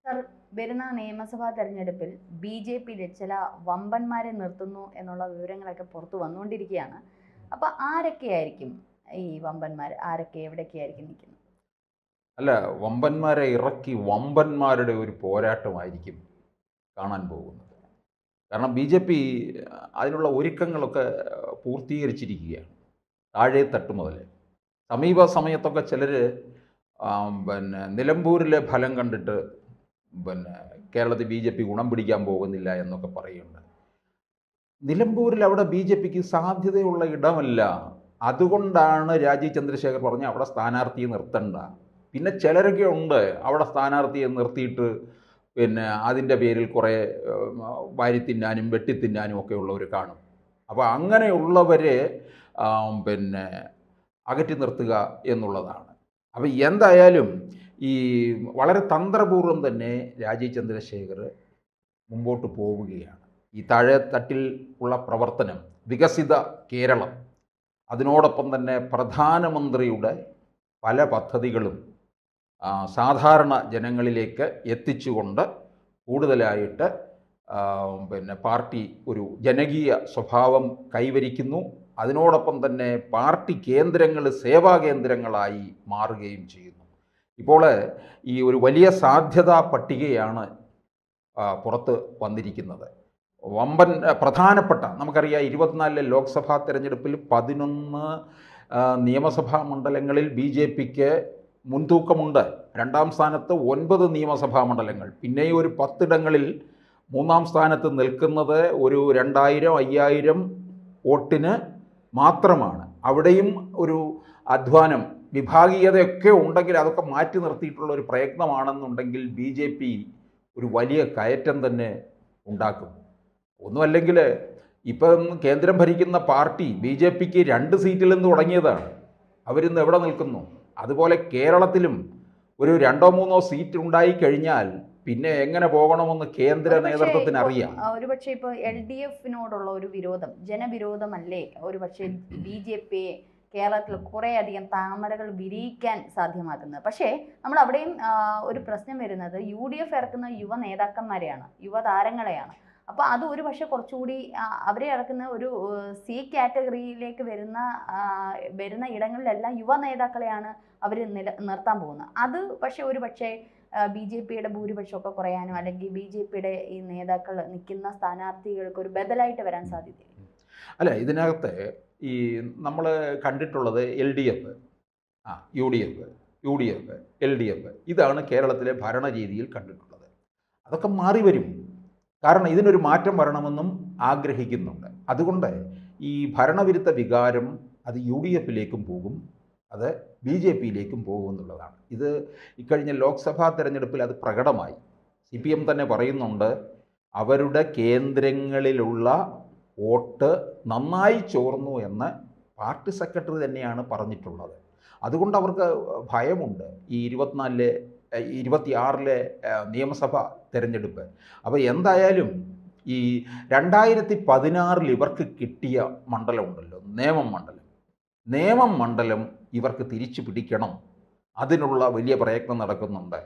Sir, വരുന്ന നിയമസഭാ തെരഞ്ഞെടുപ്പിൽ ബി.ജെ.പിയിലെ ചില വമ്പന്മാരെ നിർത്തുന്നു എന്നുള്ള വിവരങ്ങളൊക്കെ പുറത്തു വന്നുകൊണ്ടിരിക്കുകയാണ്. അപ്പോൾ ആരൊക്കെയായിരിക്കും ഈ വമ്പന്മാർ? ആരൊക്കെ എവിടെയൊക്കെയായിരിക്കും നിൽക്കുന്നത്? അല്ല, വമ്പന്മാരെ ഇറക്കി വമ്പന്മാരുടെ ഒരു പോരാട്ടമായിരിക്കും കാണാൻ പോകുന്നത്. കാരണം ബി.ജെ.പി അതിനുള്ള ഒരുക്കങ്ങളൊക്കെ പൂർത്തീകരിച്ചിരിക്കുകയാണ്. താഴെ തട്ട് മുതൽ. സമീപ സമയത്തൊക്കെ ചിലർ നിലമ്പൂരിലെ ഫലം കണ്ടിട്ട് പിന്നെ കേരളത്തിൽ ബി.ജെ.പി ഗുണം പിടിക്കാൻ പോകുന്നില്ല എന്നൊക്കെ പറയുന്നുണ്ട്. നിലമ്പൂരിൽ അവിടെ ബി.ജെ.പിക്ക് സാധ്യതയുള്ള ഇടമല്ല. അതുകൊണ്ടാണ് രാജീവ് ചന്ദ്രശേഖർ പറഞ്ഞ അവിടെ സ്ഥാനാർത്ഥിയെ നിർത്തണ്ട. പിന്നെ ചിലരൊക്കെ ഉണ്ട് അവിടെ സ്ഥാനാർത്ഥിയെ നിർത്തിയിട്ട് അതിൻ്റെ പേരിൽ കുറേ വാരിത്തിന്നാനും വെട്ടിത്തിന്നാനും ഒക്കെ ഉള്ളവർ കാണും. അപ്പോൾ അങ്ങനെയുള്ളവരെ പിന്നെ അകറ്റി നിർത്തുക എന്നുള്ളതാണ്. അപ്പോൾ എന്തായാലും ഈ വളരെ തന്ത്രപൂർവ്വം തന്നെ രാജീവ് ചന്ദ്രശേഖർ മുമ്പോട്ട് പോവുകയാണ്. ഈ താഴെ തട്ടിൽ ഉള്ള പ്രവർത്തനം, വികസിത കേരളം, അതിനോടൊപ്പം തന്നെ പ്രധാനമന്ത്രിയുടെ പല പദ്ധതികളും സാധാരണ ജനങ്ങളിലേക്ക് എത്തിച്ചുകൊണ്ട് കൂടുതലായിട്ട് പാർട്ടി ഒരു ജനകീയ സ്വഭാവം കൈവരിക്കുന്നു. അതിനോടൊപ്പം തന്നെ പാർട്ടി കേന്ദ്രങ്ങൾ സേവാ കേന്ദ്രങ്ങളായി മാറുകയും ചെയ്യുന്നു. ഇപ്പോൾ ഈ ഒരു വലിയ സാധ്യതാ പട്ടികയാണ് പുറത്ത് വന്നിരിക്കുന്നത്. വമ്പൻ പ്രധാനപ്പെട്ട, നമുക്കറിയാം 24 ലോക്സഭാ തെരഞ്ഞെടുപ്പിൽ 11 നിയമസഭാ മണ്ഡലങ്ങളിൽ ബി.ജെ.പിക്ക് മുൻതൂക്കമുണ്ട്. രണ്ടാം സ്ഥാനത്ത് 9 നിയമസഭാ മണ്ഡലങ്ങൾ. പിന്നെയും ഒരു 10 ഇടങ്ങളിൽ മൂന്നാം സ്ഥാനത്ത് നിൽക്കുന്നത് ഒരു 2000, 5000 വോട്ടിന് മാത്രമാണ്. അവിടെയും ഒരു അധ്വാനം, വിഭാഗീയതയൊക്കെ ഉണ്ടെങ്കിൽ അതൊക്കെ മാറ്റി നിർത്തിയിട്ടുള്ള ഒരു പ്രയത്നമാണെന്നുണ്ടെങ്കിൽ ബി.ജെ.പി ഒരു വലിയ കയറ്റം തന്നെ ഉണ്ടാക്കും. ഒന്നുമല്ലെങ്കിൽ ഇപ്പം കേന്ദ്രം ഭരിക്കുന്ന പാർട്ടി ബി.ജെ.പിക്ക് 2 സീറ്റിൽ നിന്ന് തുടങ്ങിയതാണ്. അവരിന്ന് എവിടെ നിൽക്കുന്നു? അതുപോലെ കേരളത്തിലും ഒരു 2-3 സീറ്റ് ഉണ്ടായി കഴിഞ്ഞാൽ പിന്നെ എങ്ങനെ പോകണമെന്ന് കേന്ദ്ര നേതൃത്വത്തിന് അറിയാം. ഒരുപക്ഷെ ഇപ്പോൾ LDF-നോടുള്ള ഒരു വിരോധം, ജനവിരോധമല്ലേ ഒരുപക്ഷെ ബി.ജെ.പിയെ കേരളത്തിൽ കുറേ അധികം താമരകൾ വിരിയിക്കാൻ സാധ്യമാക്കുന്നത്? പക്ഷേ നമ്മൾ അവിടെയും ഒരു പ്രശ്നം വരുന്നത് UDF ഇറക്കുന്ന യുവ നേതാക്കന്മാരെയാണ്, യുവതാരങ്ങളെയാണ്. അപ്പോൾ അത് ഒരു പക്ഷേ കുറച്ചുകൂടി അവരെ ഇറക്കുന്ന ഒരു C കാറ്റഗറിയിലേക്ക് വരുന്ന ഇടങ്ങളിലെല്ലാം യുവ നേതാക്കളെയാണ് അവർ നിർത്താൻ പോകുന്നത്. അത് പക്ഷേ ഒരു പക്ഷേ ബി.ജെ.പിയുടെ ഭൂരിപക്ഷമൊക്കെ കുറയാനോ അല്ലെങ്കിൽ ബി.ജെ.പിയുടെ ഈ നേതാക്കൾ നിൽക്കുന്ന സ്ഥാനാർത്ഥികൾക്ക് ഒരു ബദലായിട്ട് വരാൻ സാധ്യതയില്ല. അല്ല, ഇതിനകത്ത് ഈ നമ്മൾ കണ്ടിട്ടുള്ളത് LDF, UDF, UDF, LDF, ഇതാണ് കേരളത്തിലെ ഭരണരീതിയിൽ കണ്ടിട്ടുള്ളത്. അതൊക്കെ മാറി വരും. കാരണം ഇതിനൊരു മാറ്റം വരണമെന്നും ആഗ്രഹിക്കുന്നുണ്ട്. അതുകൊണ്ട് ഈ ഭരണവിരുദ്ധ വികാരം അത് UDF-ലേക്കും പോകും, അത് ബി.ജെ.പിയിലേക്കും പോകുമെന്നുള്ളതാണ്. ഇത് ഇക്കഴിഞ്ഞ ലോക്സഭാ തെരഞ്ഞെടുപ്പിൽ അത് പ്രകടമായി. CPM തന്നെ പറയുന്നുണ്ട്, അവരുടെ കേന്ദ്രങ്ങളിലുള്ള വോട്ട് നന്നായി ചോർന്നു എന്ന് പാർട്ടി സെക്രട്ടറി തന്നെയാണ് പറഞ്ഞിട്ടുള്ളത്. അതുകൊണ്ട് അവർക്ക് ഭയമുണ്ട് ഈ 26-ലെ നിയമസഭാ തെരഞ്ഞെടുപ്പ്. അപ്പോൾ എന്തായാലും ഈ 2016 ഇവർക്ക് കിട്ടിയ മണ്ഡലമുണ്ടല്ലോ, നേമം മണ്ഡലം ഇവർക്ക് തിരിച്ചു പിടിക്കണം. അതിനുള്ള വലിയ പ്രയത്നം നടക്കുന്നുണ്ട്.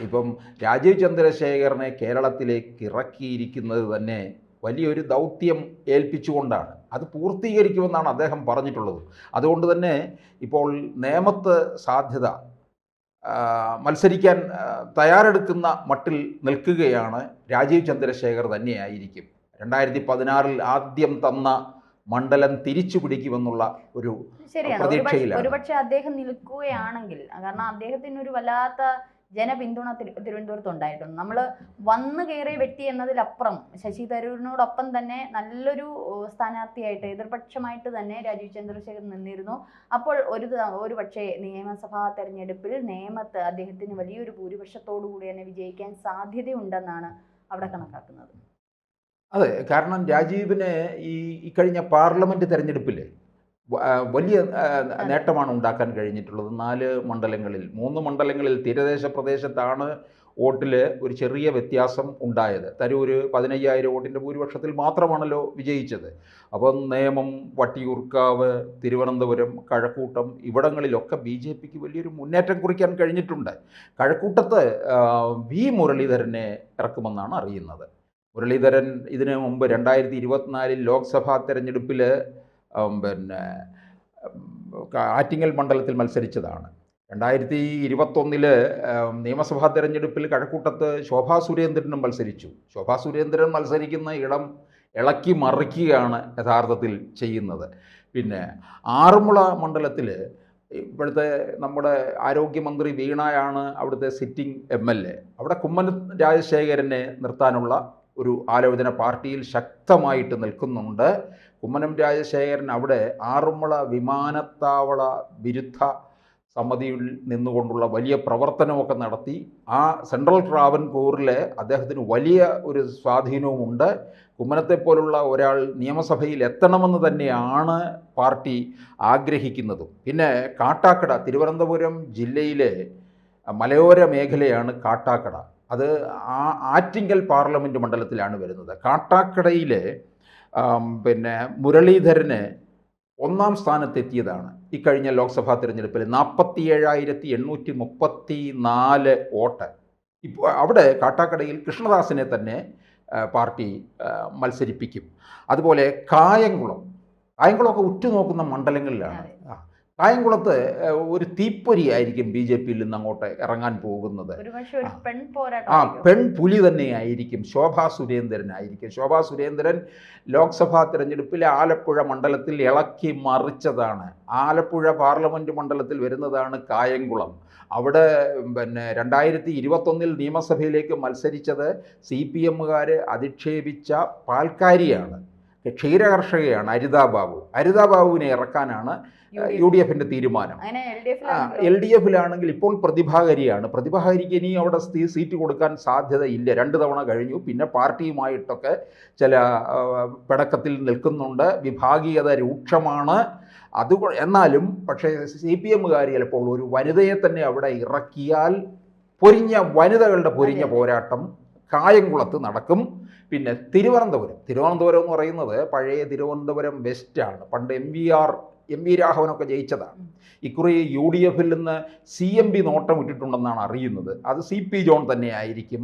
ഇപ്പം രാജീവ് ചന്ദ്രശേഖരനെ കേരളത്തിലേക്ക് ഇറക്കിയിരിക്കുന്നത് തന്നെ വലിയൊരു ദൗത്യം ഏൽപ്പിച്ചുകൊണ്ടാണ്. അത് പൂർത്തീകരിക്കുമെന്നാണ് അദ്ദേഹം പറഞ്ഞിട്ടുള്ളത്. അതുകൊണ്ട് തന്നെ ഇപ്പോൾ നേമത്ത് സാധ്യത മത്സരിക്കാൻ തയ്യാറെടുക്കുന്ന മട്ടിൽ നിൽക്കുകയാണ്. രാജീവ് ചന്ദ്രശേഖർ തന്നെയായിരിക്കും 2016 ആദ്യം തന്ന മണ്ഡലം തിരിച്ചു പിടിക്കുമെന്നുള്ള ഒരു പ്രതീക്ഷയിലാണ്. ഒരുപക്ഷെ അദ്ദേഹം നിൽക്കുകയാണെങ്കിൽ, കാരണം അദ്ദേഹത്തിന് ഒരു വല്ലാത്ത ജനപിന്തുണ തിരുവനന്തപുരത്ത് ഉണ്ടായിട്ടുണ്ട്. നമ്മൾ വന്നു കയറിയ വ്യക്തി എന്നതിലപ്പുറം ശശി തരൂരിനോടൊപ്പം തന്നെ നല്ലൊരു സ്ഥാനാർത്ഥിയായിട്ട് എതിർപക്ഷമായിട്ട് തന്നെ രാജീവ് ചന്ദ്രശേഖർ നിന്നിരുന്നു. അപ്പോൾ ഒരു പക്ഷേ നിയമസഭാ തെരഞ്ഞെടുപ്പിൽ നേമത്ത് അദ്ദേഹത്തിന് വലിയൊരു ഭൂരിപക്ഷത്തോടു കൂടി തന്നെ വിജയിക്കാൻ സാധ്യതയുണ്ടെന്നാണ് അവിടെ കണക്കാക്കുന്നത്. അതെ, കാരണം രാജീവിന് ഈ കഴിഞ്ഞ പാർലമെൻറ്റ് തെരഞ്ഞെടുപ്പിൽ വലിയ നേട്ടമാണ് ഉണ്ടാക്കാൻ കഴിഞ്ഞിട്ടുള്ളത്. 4 മണ്ഡലങ്ങളിൽ 3 മണ്ഡലങ്ങളിൽ തീരദേശ പ്രദേശത്താണ് വോട്ടിൽ ഒരു ചെറിയ വ്യത്യാസം ഉണ്ടായത്. തരൂർ 15,000 വോട്ടിൻ്റെ ഭൂരിപക്ഷത്തിൽ മാത്രമാണല്ലോ വിജയിച്ചത്. അപ്പം നേമം, വട്ടിയൂർക്കാവ്, തിരുവനന്തപുരം, കഴക്കൂട്ടം ഇവിടങ്ങളിലൊക്കെ BJPക്ക് വലിയൊരു മുന്നേറ്റം കുറിക്കാൻ കഴിഞ്ഞിട്ടുണ്ട്. കഴക്കൂട്ടത്ത് വി മുരളീധരനെ ഇറക്കുമെന്നാണ് അറിയുന്നത്. മുരളീധരൻ ഇതിനു മുമ്പ് 2024 ലോക്സഭാ തെരഞ്ഞെടുപ്പിൽ പിന്നെ ആറ്റിങ്ങൽ മണ്ഡലത്തിൽ മത്സരിച്ചതാണ്. 2021 നിയമസഭാ തെരഞ്ഞെടുപ്പിൽ കഴക്കൂട്ടത്ത് ശോഭാ സുരേന്ദ്രനും മത്സരിച്ചു. ശോഭാ സുരേന്ദ്രൻ മത്സരിക്കുന്ന ഇടം ഇളക്കി മറിക്കുകയാണ് യഥാർത്ഥത്തിൽ ചെയ്യുന്നത്. പിന്നെ ആറന്മുള മണ്ഡലത്തിൽ ഇപ്പോഴത്തെ നമ്മുടെ ആരോഗ്യമന്ത്രി വീണയാണ് അവിടുത്തെ സിറ്റിംഗ് MLA. അവിടെ കുമ്മനം രാജശേഖരനെ നിർത്താനുള്ള ഒരു ആലോചന പാർട്ടിയിൽ ശക്തമായിട്ട് നിൽക്കുന്നുണ്ട്. കുമ്മനം രാജശേഖരൻ അവിടെ ആറന്മുള വിമാനത്താവള വിരുദ്ധ സമിതിയിൽ നിന്നുകൊണ്ടുള്ള വലിയ പ്രവർത്തനമൊക്കെ നടത്തി. ആ സെൻട്രൽ ട്രാവൻകൂറിൽ അദ്ദേഹത്തിന് വലിയ ഒരു സ്വാധീനവുമുണ്ട്. കുമ്മനത്തെപ്പോലുള്ള ഒരാൾ നിയമസഭയിൽ എത്തണമെന്ന് തന്നെയാണ് പാർട്ടി ആഗ്രഹിക്കുന്നതും. പിന്നെ കാട്ടാക്കട, തിരുവനന്തപുരം ജില്ലയിലെ മലയോര മേഖലയാണ് കാട്ടാക്കട. അത് ആറ്റിങ്ങൽ പാർലമെൻറ്റ് മണ്ഡലത്തിലാണ് വരുന്നത്. കാട്ടാക്കടയിലെ പിന്നെ മുരളീധരന് 1ാം സ്ഥാനത്തെത്തിയതാണ് ഇക്കഴിഞ്ഞ ലോക്സഭാ തിരഞ്ഞെടുപ്പിൽ 47,834 വോട്ട്. ഇപ്പോൾ അവിടെ കാട്ടാക്കടയിൽ കൃഷ്ണദാസിനെ തന്നെ പാർട്ടി മത്സരിപ്പിക്കും. അതുപോലെ കായംകുളമൊക്കെ ഉറ്റുനോക്കുന്ന മണ്ഡലങ്ങളിലാണ്. കായംകുളത്ത് ഒരു തീപ്പൊരി ആയിരിക്കും BJPയിൽ നിന്ന് അങ്ങോട്ട് ഇറങ്ങാൻ പോകുന്നത്. പെൺപുലി തന്നെയായിരിക്കും. ശോഭാ സുരേന്ദ്രനായിരിക്കും. ശോഭാ സുരേന്ദ്രൻ ലോക്സഭാ തിരഞ്ഞെടുപ്പിൽ ആലപ്പുഴ മണ്ഡലത്തിൽ ഇളക്കി മറിച്ചതാണ്. ആലപ്പുഴ പാർലമെൻറ്റ് മണ്ഡലത്തിൽ വരുന്നതാണ് കായംകുളം. അവിടെ പിന്നെ 2021 നിയമസഭയിലേക്ക് മത്സരിച്ചത് CPMകാർ അധിക്ഷേപിച്ച പാൽക്കാരിയാണ്, ക്ഷീരകർഷകയാണ് അരിതാ ബാബുവിനെ ഇറക്കാനാണ് UDFിൻ്റെ തീരുമാനം. LDFിലാണെങ്കിൽ ഇപ്പോൾ പ്രതിഭാകരിക്ക് ഇനി അവിടെ സീറ്റ് കൊടുക്കാൻ സാധ്യതയില്ല. 2 തവണ കഴിഞ്ഞു. പിന്നെ പാർട്ടിയുമായിട്ടൊക്കെ ചില പിണക്കത്തിൽ നിൽക്കുന്നുണ്ട്. വിഭാഗീയത രൂക്ഷമാണ്. എന്നാലും പക്ഷേ CPMകാർ ചിലപ്പോൾ ഒരു വനിതയെ തന്നെ അവിടെ ഇറക്കിയാൽ വനിതകളുടെ പൊരിഞ്ഞ പോരാട്ടം കായംകുളത്ത് നടക്കും. പിന്നെ തിരുവനന്തപുരം എന്ന് പറയുന്നത് പഴയ തിരുവനന്തപുരം വെസ്റ്റാണ്. പണ്ട് MV രാഘവനൊക്കെ ജയിച്ചതാണ്. ഇക്കുറി UDFിൽ നിന്ന് CMB നോട്ടം ഇട്ടിട്ടുണ്ടെന്നാണ് അറിയുന്നത്. അത് CP ജോൺ തന്നെയായിരിക്കും.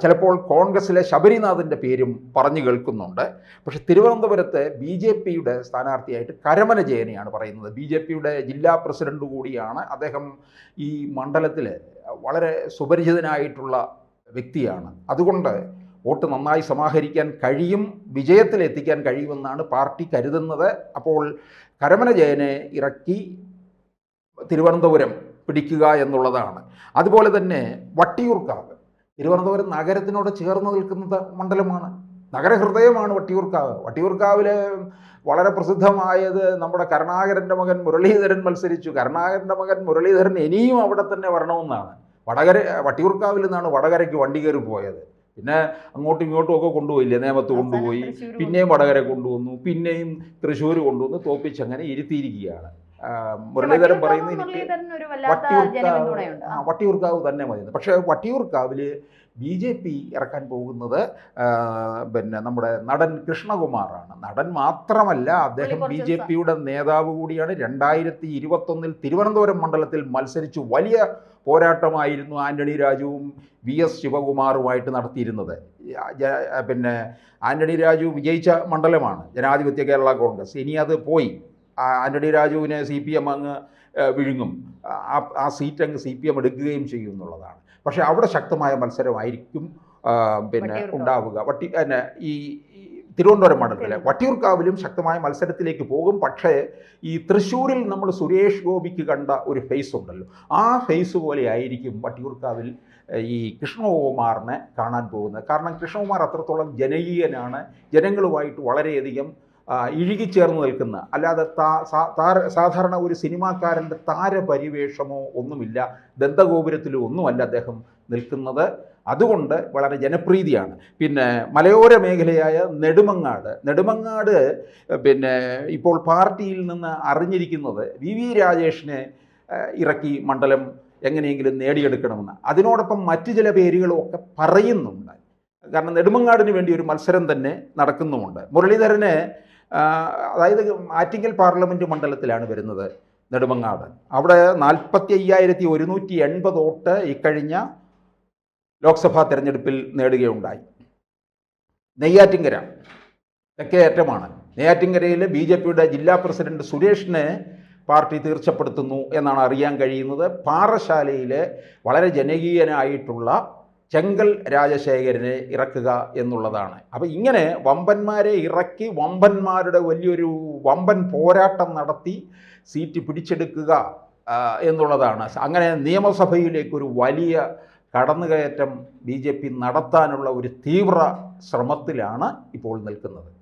ചിലപ്പോൾ കോൺഗ്രസിലെ ശബരിനാഥിൻ്റെ പേരും പറഞ്ഞു കേൾക്കുന്നുണ്ട്. പക്ഷേ തിരുവനന്തപുരത്ത് BJPയുടെ സ്ഥാനാർത്ഥിയായിട്ട് കരമന ജയനെയാണ് പറയുന്നത്. BJPയുടെ ജില്ലാ പ്രസിഡന്റ് കൂടിയാണ് അദ്ദേഹം. ഈ മണ്ഡലത്തിൽ വളരെ സുപരിചിതനായിട്ടുള്ള വ്യക്തിയാണ്. അതുകൊണ്ട് വോട്ട് നന്നായി സമാഹരിക്കാൻ കഴിയും, വിജയത്തിലെത്തിക്കാൻ കഴിയുമെന്നാണ് പാർട്ടി കരുതുന്നത്. അപ്പോൾ കരമന ജയനെ ഇറക്കി തിരുവനന്തപുരം പിടിക്കുക എന്നുള്ളതാണ്. അതുപോലെ തന്നെ വട്ടിയൂർക്കാവ് തിരുവനന്തപുരം നഗരത്തിനോട് ചേർന്ന് നിൽക്കുന്ന മണ്ഡലമാണ്. നഗരഹൃദയമാണ് വട്ടിയൂർക്കാവ്. വട്ടിയൂർക്കാവിൽ വളരെ പ്രസിദ്ധമായത് നമ്മുടെ കരുണാകരൻ്റെ മകൻ മുരളീധരൻ മത്സരിച്ചു. കരുണാകരൻ്റെ മകൻ മുരളീധരൻ ഇനിയും അവിടെ തന്നെ വരണമെന്നാണ്. വട്ടിയൂർക്കാവിൽ നിന്നാണ് വടകരയ്ക്ക് വണ്ടി കയറി പോയത്. പിന്നെ അങ്ങോട്ടും ഇങ്ങോട്ടും ഒക്കെ കൊണ്ടുപോയില്ലേ, നേമത്ത് കൊണ്ടുപോയി, പിന്നെയും വടകര കൊണ്ടുവന്നു, പിന്നെയും തൃശ്ശൂർ കൊണ്ടുവന്ന് തോപ്പിച്ച് അങ്ങനെ ഇരുത്തിയിരിക്കുകയാണ്. മുരളീധരൻ പറയുന്നത് എനിക്ക് വട്ടിയൂർക്കാവ് തന്നെ മതി. പക്ഷേ വട്ടിയൂർക്കാവിൽ BJP ഇറക്കാൻ പോകുന്നത് പിന്നെ നമ്മുടെ നടൻ കൃഷ്ണകുമാറാണ്. നടൻ മാത്രമല്ല, അദ്ദേഹം BJPയുടെ നേതാവ് കൂടിയാണ്. 2021 തിരുവനന്തപുരം മണ്ഡലത്തിൽ മത്സരിച്ചു വലിയ പോരാട്ടമായിരുന്നു ആന്റണി രാജുവും VS ശിവകുമാറുമായിട്ട് നടത്തിയിരുന്നത്. പിന്നെ ആന്റണി രാജു വിജയിച്ച മണ്ഡലമാണ് ജനാധിപത്യ കേരള കോൺഗ്രസ്. ഇനി അത് പോയി. ആന്റണി രാജുവിനെ CPM അങ്ങ് വിഴുങ്ങും. ആ സീറ്റ് അങ്ങ് CPM എടുക്കുകയും ചെയ്യും എന്നുള്ളതാണ്. പക്ഷേ അവിടെ ശക്തമായ മത്സരമായിരിക്കും പിന്നെ ഉണ്ടാവുക. ഈ തിരുവനന്തപുരം മണ്ഡലത്തിലെ വട്ടിയൂർക്കാവിലും ശക്തമായ മത്സരത്തിലേക്ക് പോകും. പക്ഷേ ഈ തൃശ്ശൂരിൽ നമ്മൾ സുരേഷ് ഗോപിക്ക് കണ്ട ഒരു ഫേസ് ഉണ്ടല്ലോ, ആ ഫേസ് പോലെ ആയിരിക്കും വട്ടിയൂർക്കാവിൽ ഈ കൃഷ്ണകുമാറിനെ കാണാൻ പോകുന്നത്. കാരണം കൃഷ്ണകുമാർ അത്രത്തോളം ജനകീയനാണ്, ജനങ്ങളുമായിട്ട് വളരെയധികം ഇഴുകിച്ചേർന്ന് നിൽക്കുന്ന, അല്ലാതെ സാധാരണ ഒരു സിനിമാക്കാരൻ്റെ താരപരിവേഷമോ ഒന്നുമില്ല, ദന്തഗോപുരത്തിലോ ഒന്നുമല്ല അദ്ദേഹം നിൽക്കുന്നത്. അതുകൊണ്ട് വളരെ ജനപ്രീതിയാണ്. പിന്നെ മലയോര മേഖലയായ നെടുമങ്ങാട് പിന്നെ ഇപ്പോൾ പാർട്ടിയിൽ നിന്ന് അറിഞ്ഞിരിക്കുന്നത് VV രാജേഷിനെ ഇറക്കി മണ്ഡലം എങ്ങനെയെങ്കിലും നേടിയെടുക്കണമെന്ന്. അതിനോടൊപ്പം മറ്റു ചില പേരുകളും ഒക്കെ പറയുന്നുണ്ട്. കാരണം നെടുമങ്ങാടിന് വേണ്ടി ഒരു മത്സരം തന്നെ നടക്കുന്നുമുണ്ട്. മുരളീധരന് അതായത് ആറ്റിങ്ങൽ പാർലമെൻറ്റ് മണ്ഡലത്തിലാണ് വരുന്നത് നെടുമങ്ങാട്. അവിടെ 45,180 വോട്ട് ഇക്കഴിഞ്ഞ ലോക്സഭാ തെരഞ്ഞെടുപ്പിൽ നേടുകയുണ്ടായി. നെയ്യാറ്റിങ്കര തെക്കേയറ്റമാണ്. നെയ്യാറ്റിങ്കരയിൽ BJPയുടെ ജില്ലാ പ്രസിഡന്റ് സുരേഷിനെ പാർട്ടി തീർച്ചപ്പെടുത്തുന്നു എന്നാണ് അറിയാൻ കഴിയുന്നത്. പാറശാലയിൽ വളരെ ജനകീയനായിട്ടുള്ള ചെങ്കൽ രാജശേഖരനെ ഇറക്കുക എന്നുള്ളതാണ്. അപ്പോൾ ഇങ്ങനെ വമ്പന്മാരെ ഇറക്കി വമ്പന്മാരുടെ വലിയൊരു വമ്പൻ പോരാട്ടം നടത്തി സീറ്റ് പിടിച്ചെടുക്കുക എന്നുള്ളതാണ്. അങ്ങനെ നിയമസഭയിലേക്കൊരു വലിയ കടന്നുകയറ്റം BJP നടത്താനുള്ള ഒരു തീവ്ര ശ്രമത്തിലാണ് ഇപ്പോൾ നിൽക്കുന്നത്.